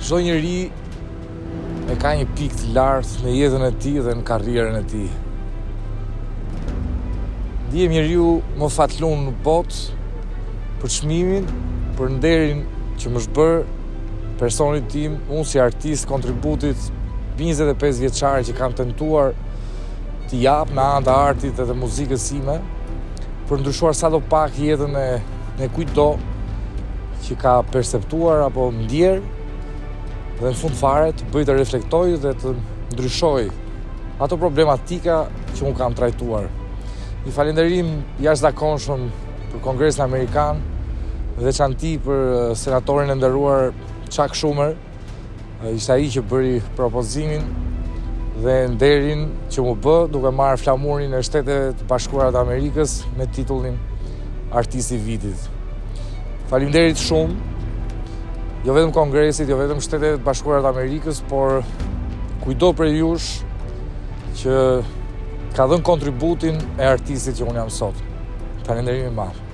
çdo njeri e ka një pikë të lartë në jetën e tij dhe në karrierën e tij. Ndihem njeriu më fatlun në botë për çmimin, për nderin që më shbër personi tim, unë si artist, kontributit 25 vjeçare që kam tentuar t'i jap me anë të artit edhe muzikës sime, për ndryshuar sadopak jetën e kujtdo që ka perceptuar apo ndjer, dhe në fund fare të bëj të reflektoj dhe të ndryshoj ato problematika që unë kam trajtuar. Një falenderim jashtëzakonshëm për Kongresin Amerikan, veçanti për senatorin e nderuar Chuck Schumer, ishte ai që bëri propozimin dhe nderin që mu bë duke marrë flamurin e Shteteve të Bashkuara të Amerikës me titullin Artisti i Vitit. Faleminderit shumë, jo vetëm Kongresit, jo vetëm Shtetet e Bashkuara të Amerikës, por kujdo për jush që ka dhënë kontributin e artistit që unë jam sot. Falenderimi i madh.